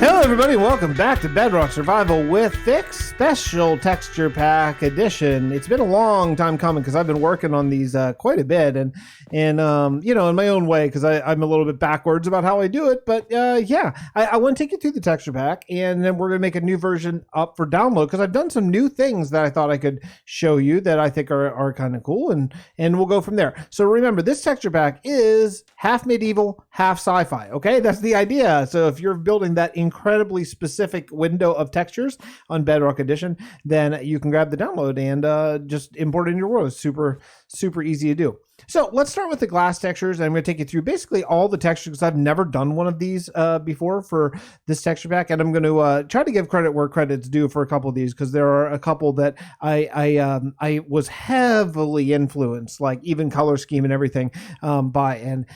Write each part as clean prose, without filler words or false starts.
Hello, everybody. Welcome back to Bedrock Survival with Fix Special Texture Pack Edition. It's been a long time coming because I've been working on these quite a bit, and in my own way, because I'm a little bit backwards about how I do it. But I want to take you through the texture pack, and then we're going to make a new version up for download because I've done some new things that I thought I could show you that I think are kind of cool, and we'll go from there. So remember, this texture pack is half medieval, half sci-fi. Okay, that's the idea. So if you're building that incredibly specific window of textures on Bedrock Edition, then you can grab the download and just import it in your world. It's super easy to do. So let's start with the glass textures. I'm going to take you through basically all the textures because I've never done one of these before for this texture pack, and I'm going to try to give credit where credit's due for a couple of these because there are a couple that I was heavily influenced, like even color scheme and everything, by and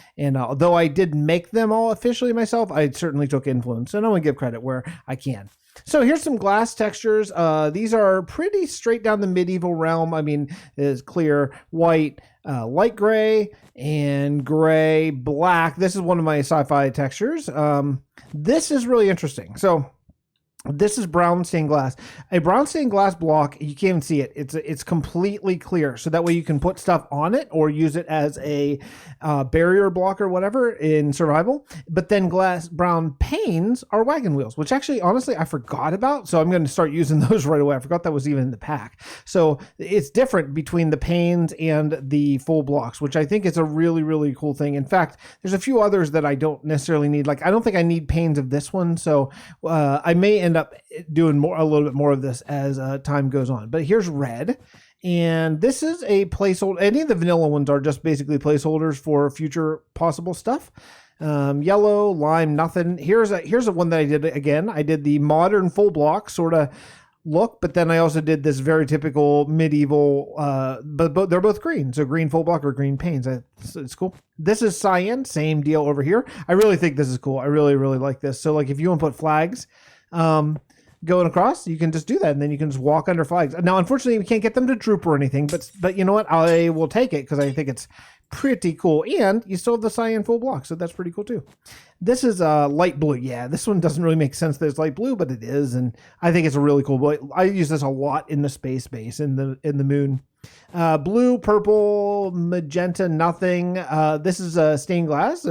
though I didn't make them all officially myself, I certainly took influence, and I want to give credit where I can. So here's some glass textures. These are pretty straight down the medieval realm. I mean, it's clear, white, light gray, and gray, black. This is one of my sci-fi textures. This is really interesting. So this is brown stained glass. A brown stained glass block, you can't even see it. It's completely clear. So that way you can put stuff on it or use it as a barrier block or whatever in survival. But then brown panes are wagon wheels, which actually, honestly, I forgot about. So I'm going to start using those right away. I forgot that was even in the pack. So it's different between the panes and the full blocks, which I think is a really, really cool thing. In fact, there's a few others that I don't necessarily need. Like, I don't think I need panes of this one. So I may end up doing a little bit more of this as time goes on. But here's red, and this is a placeholder. Any of the vanilla ones are just basically placeholders for future possible stuff. Yellow, lime, nothing. Here's a one that I did again. I did the modern full block sort of look, but then I also did this very typical medieval, but they're both green. So green full block or green panes. It's cool. This is cyan, same deal over here. I really think this is cool. I really, really like this. So like if you want to put flags going across, you can just do that, and then you can just walk under flags. Now, unfortunately, we can't get them to droop or anything, but you know what? I will take it because I think it's pretty cool, and you still have the cyan full block, so that's pretty cool too. This is light blue. Yeah, this one doesn't really make sense that it's light blue, but it is, and I think it's a really cool blue. I use this a lot in the space base, in the moon. Blue, purple, magenta, nothing. This is stained glass.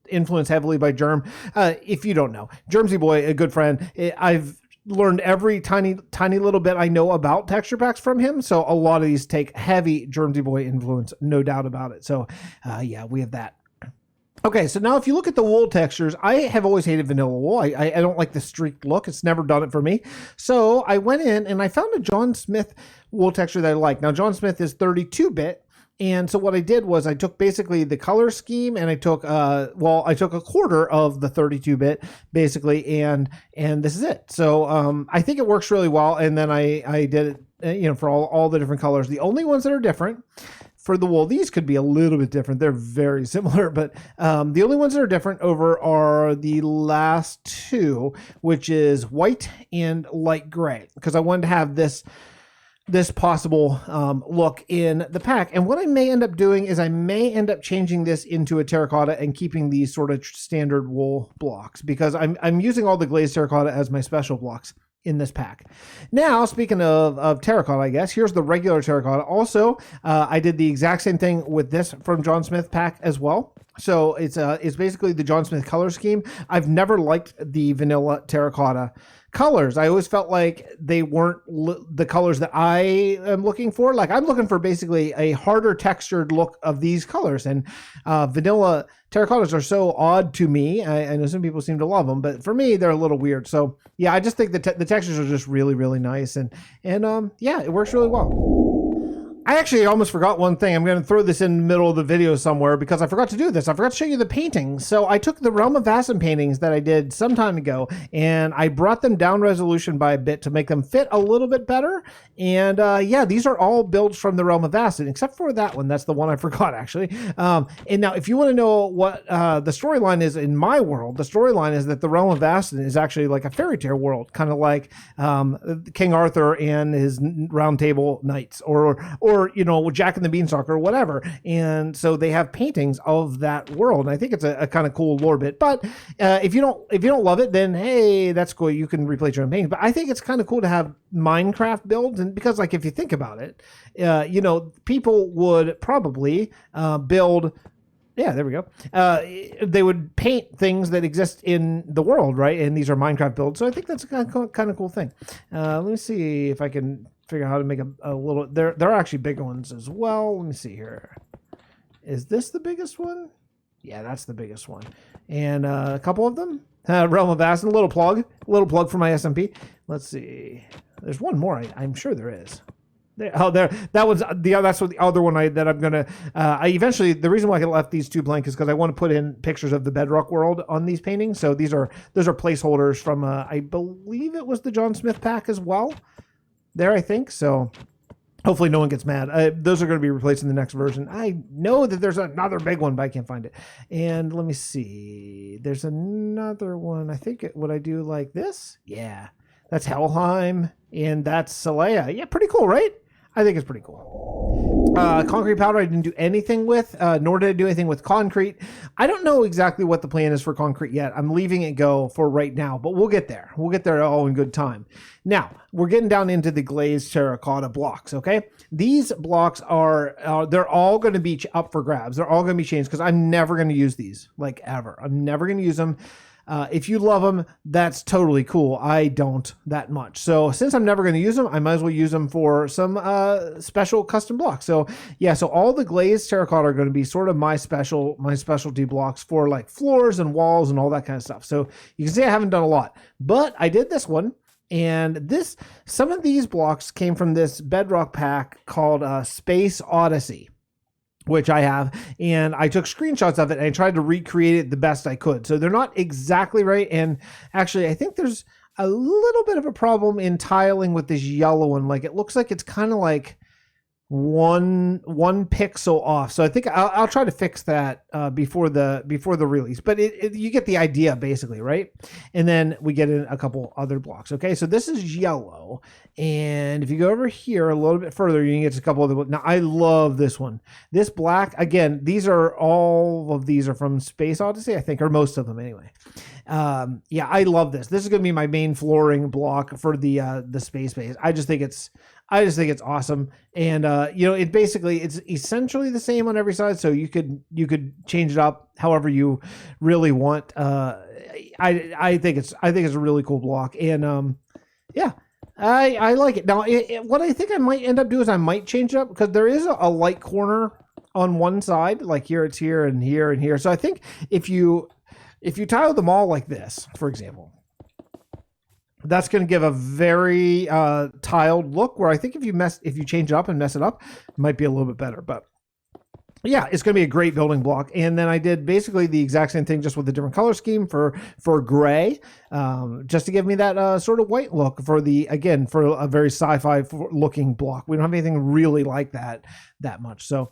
Influenced heavily by Germ. If you don't know, Germsy Boy, a good friend. I've learned every tiny little bit I know about texture packs from him. So a lot of these take heavy Germsy Boy influence, no doubt about it. So yeah, we have that. Okay, so now if you look at the wool textures, I have always hated vanilla wool. I don't like the streaked look. It's never done it for me. So I went in and I found a John Smith wool texture that I like. Now, John Smith is 32-bit. And so what I did was I took basically the color scheme, and I took a quarter of the 32-bit basically, and this is it. So I think it works really well. And then I did it, for all the different colors. The only ones that are different for the wool, these could be a little bit different. They're very similar, but the only ones that are different over are the last two, which is white and light gray, because I wanted to have this possible look in the pack. And what I may end up doing is I may end up changing this into a terracotta and keeping these sort of standard wool blocks, because I'm using all the glazed terracotta as my special blocks in this pack. Now, speaking of terracotta, I guess, here's the regular terracotta. Also, I did the exact same thing with this from John Smith pack as well. So it's basically the John Smith color scheme. I've never liked the vanilla terracotta colors. I always felt like they weren't the colors that I am looking for. Like, I'm looking for basically a harder textured look of these colors, and vanilla terracottas are so odd to me. I know some people seem to love them, but for me, they're a little weird. So yeah, I just think the textures are just really, really nice, and yeah, it works really well. I actually almost forgot one thing. I'm going to throw this in the middle of the video somewhere because I forgot to do this. I forgot to show you the paintings. So I took the Realm of Vaesen paintings that I did some time ago, and I brought them down resolution by a bit to make them fit a little bit better. And yeah, these are all builds from the Realm of Vaesen, except for that one. That's the one I forgot, actually. And now, if you want to know what the storyline is in my world, the storyline is that the Realm of Vaesen is actually like a fairy tale world, kind of like King Arthur and his Round Table Knights, or or Jack and the Beanstalk or whatever. And so they have paintings of that world. And I think it's a kind of cool lore bit. But if you don't love it, then hey, that's cool. You can replace your own paintings. But I think it's kind of cool to have Minecraft builds, and because like if you think about it, people would probably build. Yeah, there we go. They would paint things that exist in the world, right? And these are Minecraft builds. So I think that's a kind of cool thing. Let me see if I can figure out how to make a little. There are actually bigger ones as well. Let me see here. Is this the biggest one? Yeah, that's the biggest one. And a couple of them. Realm of Aston, a little plug for my SMP. Let's see. There's one more. I'm sure there is. That was that's what the other one that I'm gonna. I eventually, the reason why I left these two blank is because I want to put in pictures of the Bedrock world on these paintings. So those are placeholders from I believe it was the John Smith pack as well. There, I think so. Hopefully no one gets mad. Those are going to be replaced in the next version. I know that there's another big one, but I can't find it. And let me see. There's another one. I think would I do like this? Yeah, that's Helheim, and that's Celea. Yeah, pretty cool, right? I think it's pretty cool. Concrete powder I didn't do anything with, nor did I do anything with concrete. I don't know exactly what the plan is for concrete yet. I'm leaving it go for right now, but we'll get there. We'll get there all in good time. Now, we're getting down into the glazed terracotta blocks, okay? These blocks they're all going to be up for grabs. They're all going to be changed because I'm never going to use these, like ever. I'm never going to use them. If you love them, that's totally cool. I don't that much. So since I'm never going to use them, I might as well use them for some special custom blocks. So yeah, so all the glazed terracotta are going to be sort of my specialty blocks for like floors and walls and all that kind of stuff. So you can see I haven't done a lot, but I did this one. And some of these blocks came from this Bedrock pack called Space Odyssey, which I have, and I took screenshots of it and I tried to recreate it the best I could. So they're not exactly right. And actually, I think there's a little bit of a problem in tiling with this yellow one. Like it looks like it's kind of like one pixel off. So I think I'll try to fix that before the release. But you get the idea basically, right? And then we get in a couple other blocks. Okay, so this is yellow, and if you go over here a little bit further, you can get to a couple other. Now I love this one. This black again. All of these are from Space Odyssey, I think, or most of them anyway. Yeah, I love this. This is going to be my main flooring block for the space base. I just think it's awesome. And it's essentially the same on every side. So you could change it up however you really want. I think it's a really cool block. And yeah, I like it. Now, what I think I might end up doing is I might change it up because there is a light corner on one side, like here it's here and here and here. So I think if you tile them all like this, for example, that's going to give a very tiled look, where I think if you change it up and mess it up, it might be a little bit better. But yeah, it's going to be a great building block. And then I did basically the exact same thing, just with a different color scheme for gray, just to give me that sort of white look for a very sci-fi looking block. We don't have anything really like that much. So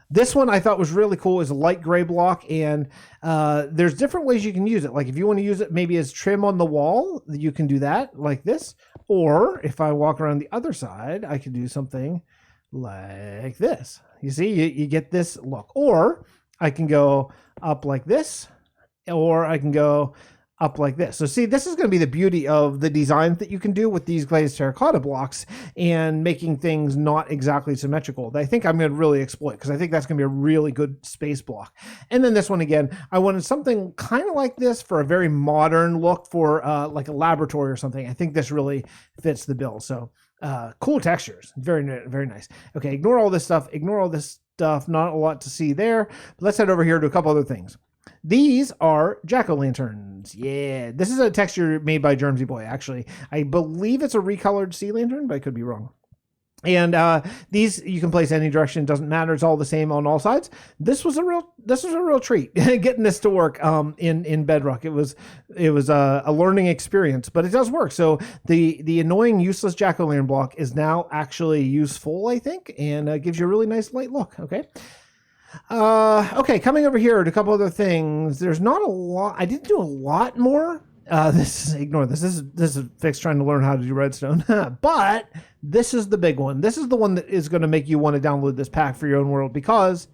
this one I thought was really cool. Is a light gray block, and there's different ways you can use it. Like if you want to use it maybe as trim on the wall, you can do that like this. Or if I walk around the other side, I can do something like this. You see, you get this look. Or I can go up like this, or I can go up like this. So see, this is going to be the beauty of the design that you can do with these glazed terracotta blocks and making things not exactly symmetrical that I think I'm going to really exploit, because I think that's going to be a really good space block. And then this one again, I wanted something kind of like this for a very modern look for like a laboratory or something. I think this really fits the bill. So cool textures. Very, very nice. Okay, ignore all this stuff. Not a lot to see there. But let's head over here to a couple other things. These are jack-o'-lanterns. Yeah, this is a texture made by Germsy Boy, actually. I believe it's a recolored sea lantern, but I could be wrong. And these you can place any direction. It doesn't matter. It's all the same on all sides. This was a real treat getting this to work in Bedrock. It was a learning experience, but it does work. So the annoying useless jack-o'-lantern block is now actually useful, I think, and gives you a really nice light look. Okay. Okay, coming over here to a couple other things. There's not a lot. I didn't do a lot more Ignore this. This is Fix trying to learn how to do redstone. But this is the big one. This is the one that is going to make you want to download this pack for your own world, because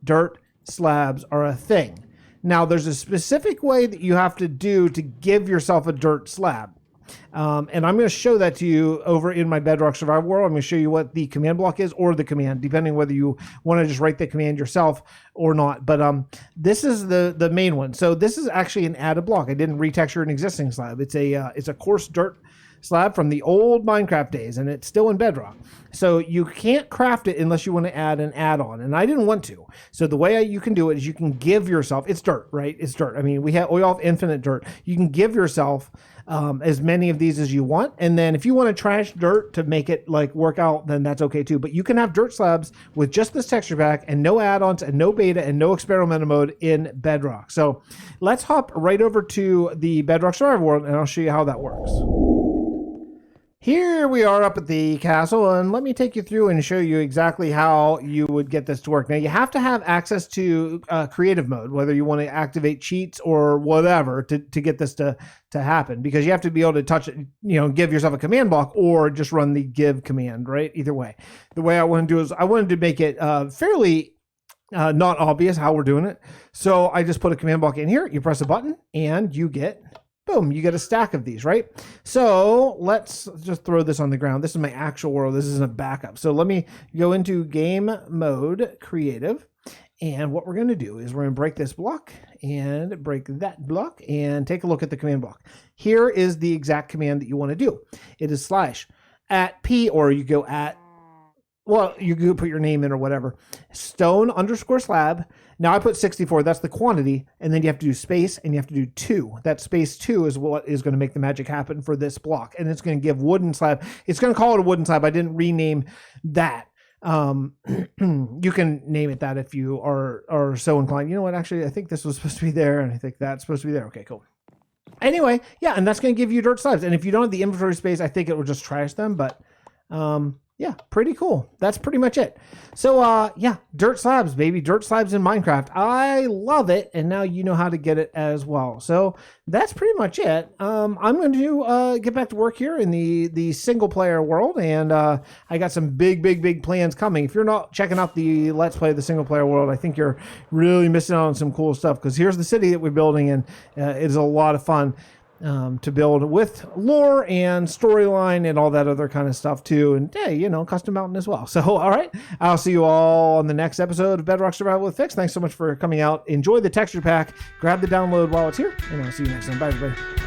dirt slabs are a thing. Now, there's a specific way that you have to do to give yourself a dirt slab. And I'm going to show that to you over in my Bedrock Survival world. I'm going to show you what the command block is, or the command, depending whether you want to just write the command yourself or not. But this is the main one. So this is actually an added block. I didn't retexture an existing slab. It's a coarse dirt slab from the old Minecraft days, and it's still in Bedrock. So you can't craft it unless you want to add an add-on, and I didn't want to. So the way you can do it is you can give yourself, it's dirt, right? It's dirt. I mean, we all have infinite dirt. You can give yourself as many of these as you want, and then if you want to trash dirt to make it like work out, then that's okay too. But you can have dirt slabs with just this texture pack and no add-ons and no beta and no experimental mode in Bedrock. So let's hop right over to the Bedrock Survival world, and I'll show you how that works. Here we are up at the castle, and let me take you through and show you exactly how you would get this to work. Now, you have to have access to creative mode, whether you want to activate cheats or whatever to get this to happen, because you have to be able to touch it, give yourself a command block or just run the give command, right? Either way. The way I want to do is I wanted to make it fairly not obvious how we're doing it. So I just put a command block in here, you press a button, and you get... boom, you get a stack of these, right? So let's just throw this on the ground. This is my actual world. This isn't a backup. So let me go into game mode creative. And what we're going to do is we're going to break this block and break that block and take a look at the command block. Here is the exact command that you want to do. It is /@p, or you go you could put your name in or whatever. Stone_slab. Now I put 64, that's the quantity, and then you have to do space and you have to do 2. That space 2 is what is going to make the magic happen for this block. And it's going to give wooden slab. It's going to call it a wooden slab. I didn't rename that. You can name it that if you are so inclined. You know what? Actually, I think this was supposed to be there, and I think that's supposed to be there. Okay, cool. Anyway, yeah, and that's going to give you dirt slabs. And if you don't have the inventory space, I think it will just trash them, but yeah, pretty cool. That's pretty much it. So, yeah, dirt slabs, baby. Dirt slabs in Minecraft. I love it, and now you know how to get it as well. So that's pretty much it. I'm going to get back to work here in the single-player world, and I got some big plans coming. If you're not checking out the Let's Play of the single-player world, I think you're really missing out on some cool stuff, because here's the city that we're building, and it is a lot of fun. To build with lore and storyline and all that other kind of stuff too. And hey, custom mountain as well. So, all right, I'll see you all on the next episode of Bedrock Survival with Fix. Thanks so much for coming out. Enjoy the texture pack. Grab the download while it's here, and I'll see you next time. Bye, everybody.